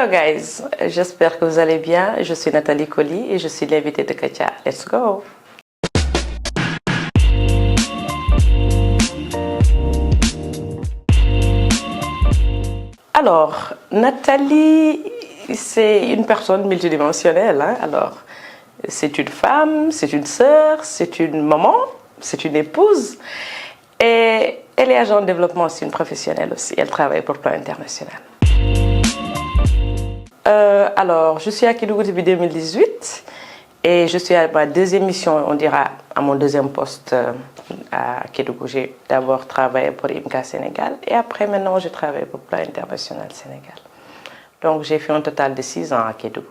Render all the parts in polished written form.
Hello guys, j'espère que vous allez bien. Je suis Nathalie Colly et je suis l'invitée de Katia. Let's go! Alors, Nathalie, c'est une personne multidimensionnelle. Alors, c'est une femme, c'est une sœur, c'est une maman, c'est une épouse. Et elle est agent de développement, c'est une professionnelle aussi. Elle travaille pour Plan International. Alors, je suis à Kédougou depuis 2018 et je suis à ma deuxième mission, on dira, à mon deuxième poste à Kédougou. J'ai d'abord travaillé pour IMCA Sénégal et après, maintenant, je travaille pour Plan International Sénégal. Donc, j'ai fait un total de 6 ans à Kédougou.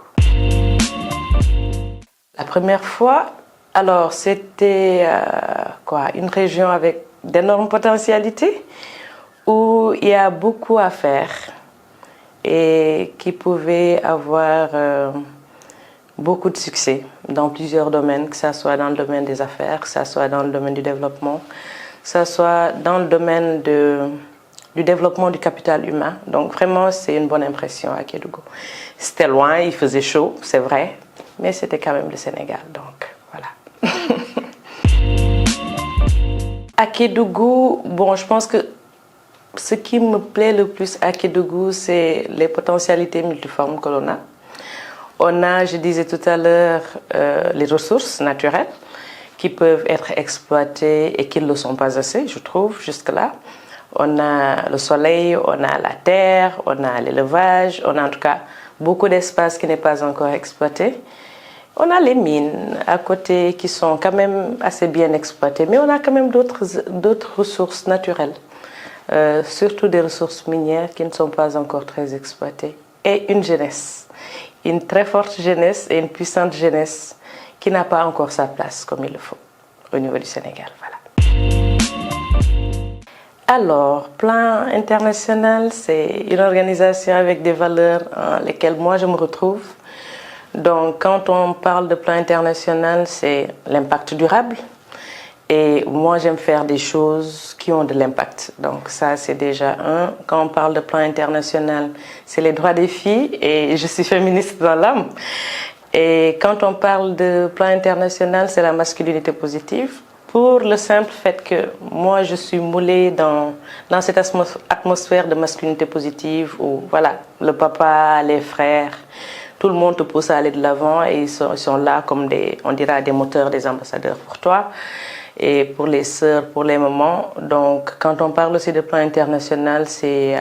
La première fois, alors, c'était une région avec d'énormes potentialités où il y a beaucoup à faire et qui pouvait avoir beaucoup de succès dans plusieurs domaines, que ce soit dans le domaine des affaires, que ce soit dans le domaine du développement, que ce soit dans le domaine du développement du capital humain. Donc vraiment, c'est une bonne impression à Kédougou. C'était loin, il faisait chaud, c'est vrai, mais c'était quand même le Sénégal, donc voilà. À Kédougou, bon, je pense que ce qui me plaît le plus à Kédougou, c'est les potentialités multiformes que l'on a. On a, je disais tout à l'heure, les ressources naturelles qui peuvent être exploitées et qui ne le sont pas assez, je trouve, jusque-là. On a le soleil, on a la terre, on a l'élevage, on a en tout cas beaucoup d'espace qui n'est pas encore exploité. On a les mines à côté qui sont quand même assez bien exploitées, mais on a quand même d'autres ressources naturelles. Surtout des ressources minières qui ne sont pas encore très exploitées. Et une jeunesse, une très forte jeunesse et une puissante jeunesse qui n'a pas encore sa place comme il le faut au niveau du Sénégal. Voilà. Alors, Plan International, c'est une organisation avec des valeurs dans lesquelles moi je me retrouve. Donc, quand on parle de Plan International, c'est l'impact durable. Et moi, j'aime faire des choses qui ont de l'impact. Donc ça, c'est déjà un. Quand on parle de Plan International, c'est les droits des filles et je suis féministe dans l'âme. Et quand on parle de Plan International, c'est la masculinité positive. Pour le simple fait que moi, je suis moulée dans cette atmosphère de masculinité positive où, voilà, le papa, les frères, tout le monde te pousse à aller de l'avant et ils sont là comme on dira, des moteurs, des ambassadeurs pour toi. Et pour les sœurs, pour les mamans. Donc, quand on parle aussi de Plan International, c'est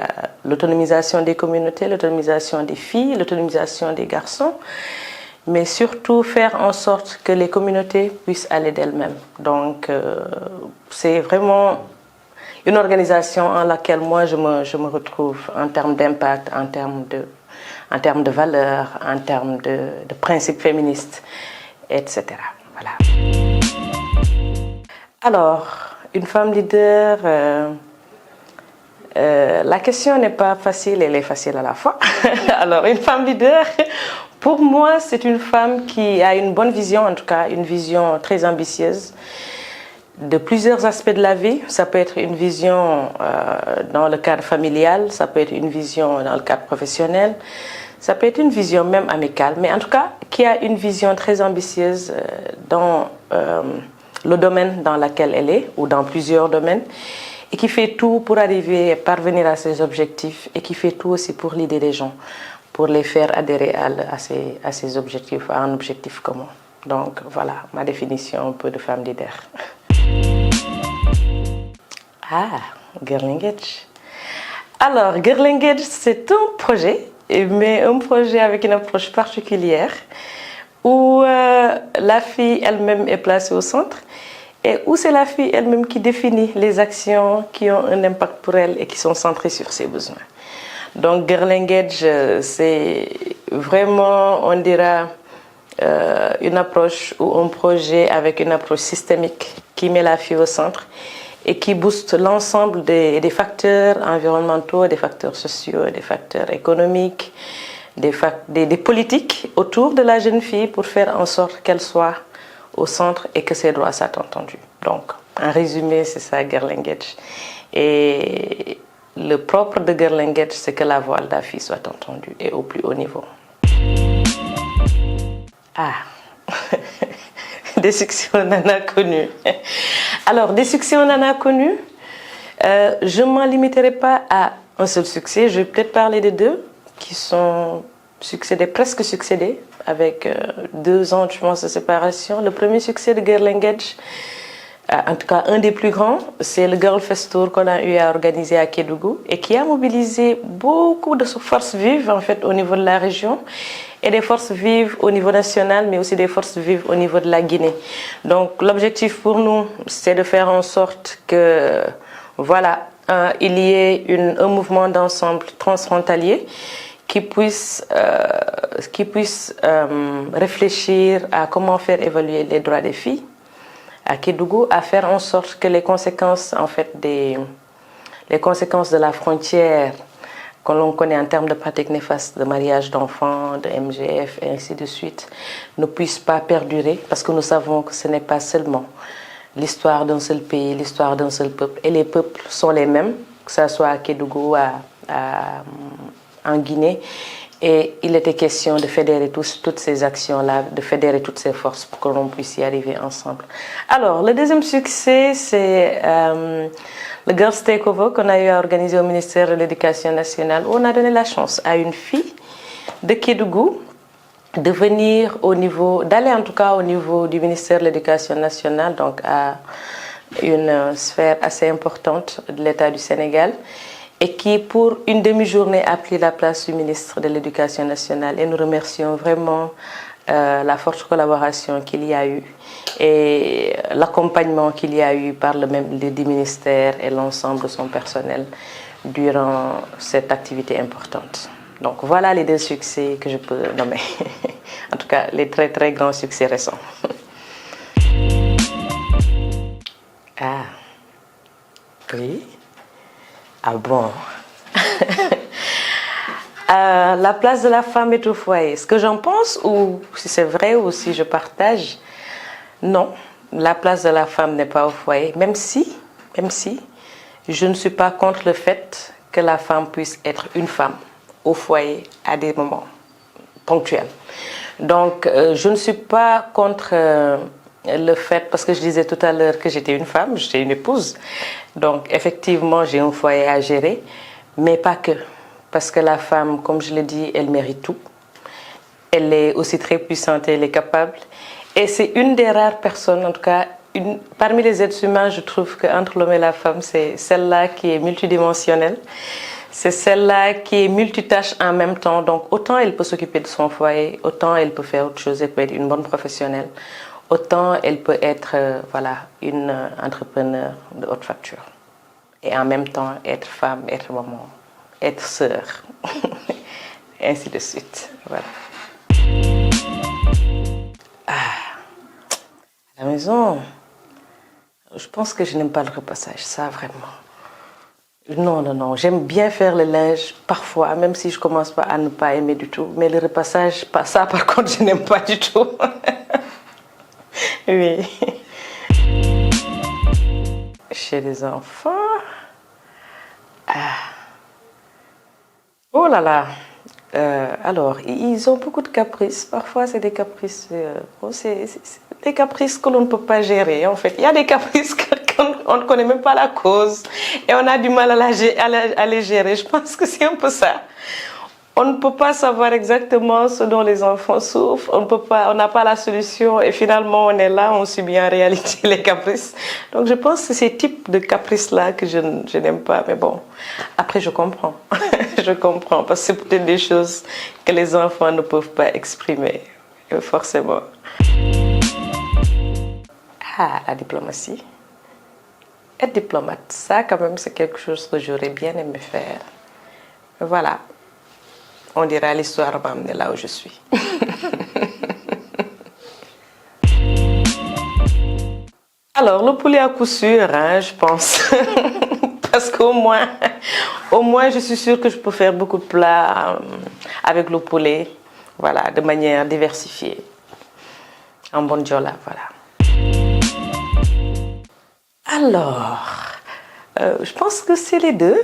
l'autonomisation des communautés, l'autonomisation des filles, l'autonomisation des garçons, mais surtout faire en sorte que les communautés puissent aller d'elles-mêmes. Donc, c'est vraiment une organisation en laquelle moi je me retrouve en termes d'impact, en termes de valeurs, en termes de principes féministes, etc. Voilà. Alors, une femme leader, la question n'est pas facile, elle est facile à la fois. Alors, une femme leader, pour moi, c'est une femme qui a une bonne vision, en tout cas une vision très ambitieuse de plusieurs aspects de la vie. Ça peut être une vision dans le cadre familial, ça peut être une vision dans le cadre professionnel, ça peut être une vision même amicale, mais en tout cas, qui a une vision très ambitieuse dans le domaine dans lequel elle est, ou dans plusieurs domaines, et qui fait tout pour parvenir à ses objectifs, et qui fait tout aussi pour l'idée des gens, pour les faire adhérer à ces objectifs, à un objectif commun. Donc voilà, ma définition un peu de femme leader. Ah, Girl Engage. Alors, Girl Engage, c'est un projet, mais un projet avec une approche particulière, où la fille elle-même est placée au centre et où c'est la fille elle-même qui définit les actions qui ont un impact pour elle et qui sont centrées sur ses besoins. Donc Girl Engage, c'est vraiment, on dira, une approche ou un projet avec une approche systémique qui met la fille au centre et qui booste l'ensemble des facteurs environnementaux, des facteurs sociaux, des facteurs économiques, des politiques autour de la jeune fille pour faire en sorte qu'elle soit au centre et que ses droits soient entendus. Donc, en résumé, c'est ça, Girl Engage. Et le propre de Girl Language, c'est que la voix de la fille soit entendue et au plus haut niveau. Ah, des succès on en a connu. Alors, des succès on en a connu. Je ne m'en limiterai pas à un seul succès. Je vais peut-être parler de deux qui sont succédés, presque succédés, avec 2 ans, je pense, de séparation. Le premier succès de Girl Language, en tout cas un des plus grands, c'est le Girl Fest Tour qu'on a eu à organiser à Kédougou et qui a mobilisé beaucoup de forces vives en fait au niveau de la région et des forces vives au niveau national, mais aussi des forces vives au niveau de la Guinée. Donc l'objectif pour nous, c'est de faire en sorte que voilà, il y ait un mouvement d'ensemble transfrontalier qui puisse réfléchir à comment faire évoluer les droits des filles à Kédougou, à faire en sorte que les conséquences en fait les conséquences de la frontière que l'on connaît en termes de pratiques néfastes de mariage d'enfants, de MGF et ainsi de suite ne puissent pas perdurer, parce que nous savons que ce n'est pas seulement l'histoire d'un seul pays, l'histoire d'un seul peuple, et les peuples sont les mêmes, que ce soit à Kédougou, en Guinée. Et il était question de fédérer toutes ces actions-là, de fédérer toutes ces forces pour que l'on puisse y arriver ensemble. Alors, le deuxième succès, c'est le Girls Takeover qu'on a eu à organiser au ministère de l'Éducation nationale, où on a donné la chance à une fille de Kédougou de venir d'aller en tout cas au niveau du ministère de l'Éducation nationale, donc à une sphère assez importante de l'État du Sénégal, et qui, pour une demi-journée, a pris la place du ministre de l'Éducation nationale. Et nous remercions vraiment la forte collaboration qu'il y a eu et l'accompagnement qu'il y a eu par le ministère et l'ensemble de son personnel durant cette activité importante. Donc voilà les 2 succès que je peux nommer. En tout cas, les très très grands succès récents. Ah, oui. Ah bon. La place de la femme est au foyer. Ce que j'en pense, ou si c'est vrai ou si je partage, non, la place de la femme n'est pas au foyer, même si je ne suis pas contre le fait que la femme puisse être une femme au foyer à des moments ponctuels. Donc, je ne suis pas contre le fait, parce que je disais tout à l'heure que j'étais une femme, j'étais une épouse. Donc, effectivement, j'ai un foyer à gérer, mais pas que. Parce que la femme, comme je l'ai dit, elle mérite tout. Elle est aussi très puissante et elle est capable. Et c'est une des rares personnes, en tout cas, parmi les êtres humains, je trouve qu'entre l'homme et la femme, c'est celle-là qui est multidimensionnelle. C'est celle-là qui est multitâche en même temps. Donc, autant elle peut s'occuper de son foyer, autant elle peut faire autre chose, elle peut être une bonne professionnelle, autant elle peut être une entrepreneur de haute facture. Et en même temps, être femme, être maman, être sœur, et ainsi de suite. Voilà. À la maison, je pense que je n'aime pas le repassage, ça vraiment. Non, j'aime bien faire le linge parfois, même si je commence pas à ne pas aimer du tout. Mais le repassage, ça par contre, je n'aime pas du tout. Oui. Chez les enfants. Oh là là. Alors, ils ont beaucoup de caprices. Parfois, c'est des caprices. C'est des caprices que l'on ne peut pas gérer. En fait, il y a des caprices qu'on ne connaît même pas la cause et on a du mal à les gérer. Je pense que c'est un peu ça. On ne peut pas savoir exactement ce dont les enfants souffrent. On n'a pas la solution et finalement on est là, on subit en réalité les caprices. Donc je pense que c'est ces types de caprices-là que je n'aime pas. Mais bon, après je comprends. Je comprends parce que c'est peut-être des choses que les enfants ne peuvent pas exprimer, forcément. Ah, la diplomatie. Être diplomate, ça quand même c'est quelque chose que j'aurais bien aimé faire. Voilà. On dira l'histoire m'a amené là où je suis. Alors, le poulet à coup sûr, hein, je pense. Parce qu'au moins, je suis sûre que je peux faire beaucoup de plats avec le poulet. Voilà, de manière diversifiée. En bonjola, voilà. Alors, je pense que c'est les deux.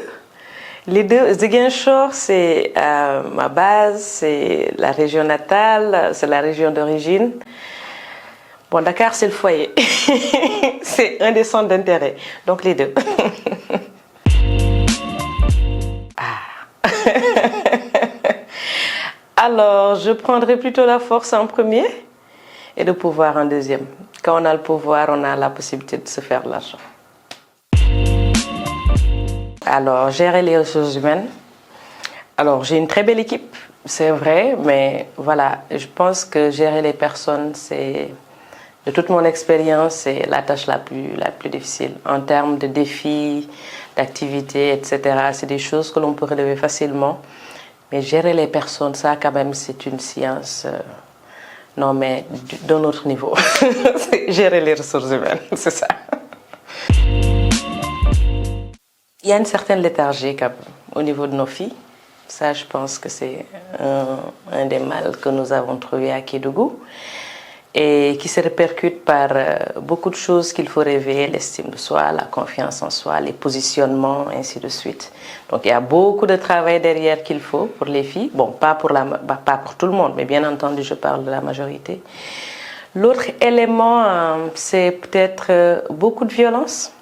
Les deux, Ziguinchor, c'est ma base, c'est la région natale, c'est la région d'origine. Bon, Dakar, c'est le foyer. C'est un des centres d'intérêt. Donc, les deux. Ah. Alors, je prendrai plutôt la force en premier et le pouvoir en deuxième. Quand on a le pouvoir, on a la possibilité de se faire de l'argent. Alors, gérer les ressources humaines. Alors, j'ai une très belle équipe, c'est vrai, mais voilà, je pense que gérer les personnes, c'est, de toute mon expérience, c'est la tâche la plus difficile. En termes de défis, d'activités, etc., c'est des choses que l'on peut relever facilement. Mais gérer les personnes, ça, quand même, c'est une science, non, mais d'un autre niveau. Gérer les ressources humaines, c'est ça. Il y a une certaine léthargie quand même, au niveau de nos filles. Ça, je pense que c'est un des mal que nous avons trouvé à Kédougou et qui se répercute par beaucoup de choses qu'il faut réveiller, l'estime de soi, la confiance en soi, les positionnements, ainsi de suite. Donc, il y a beaucoup de travail derrière qu'il faut pour les filles. Bon, pas pour tout le monde, mais bien entendu, je parle de la majorité. L'autre élément, c'est peut-être beaucoup de violence.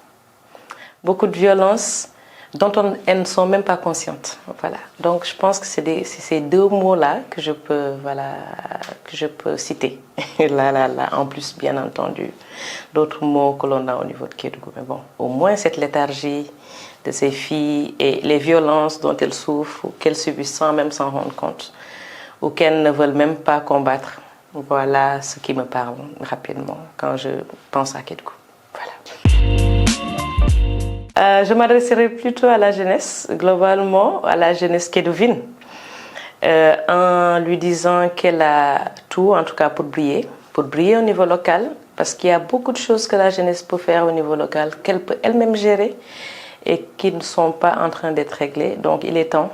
Beaucoup de violence dont elles ne sont même pas conscientes. Voilà. Donc je pense que c'est ces deux mots-là que je peux citer. Là, en plus, bien entendu, d'autres mots que l'on a au niveau de Kédougou. Mais bon, au moins cette léthargie de ces filles et les violences dont elles souffrent ou qu'elles subissent sans même s'en rendre compte ou qu'elles ne veulent même pas combattre. Voilà ce qui me parle rapidement quand je pense à Kédougou. Voilà. Je m'adresserai plutôt à la jeunesse, globalement, à la jeunesse kédouvine, en lui disant qu'elle a tout, en tout cas pour briller au niveau local, parce qu'il y a beaucoup de choses que la jeunesse peut faire au niveau local, qu'elle peut elle-même gérer et qui ne sont pas en train d'être réglées. Donc il est temps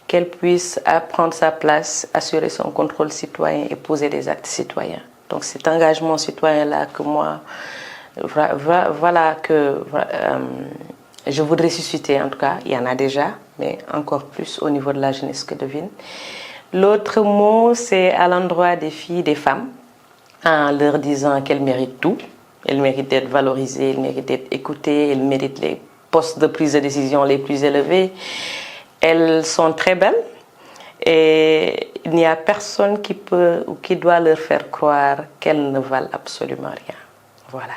qu'elle puisse prendre sa place, assurer son contrôle citoyen et poser des actes citoyens. Donc cet engagement citoyen-là que moi... Voilà que je voudrais susciter, en tout cas, il y en a déjà, mais encore plus au niveau de la jeunesse kédouvine. L'autre mot, c'est à l'endroit des filles, des femmes, en leur disant qu'elles méritent tout, elles méritent d'être valorisées, elles méritent d'être écoutées, elles méritent les postes de prise de décision les plus élevés. Elles sont très belles et il n'y a personne qui peut ou qui doit leur faire croire qu'elles ne valent absolument rien. Voilà.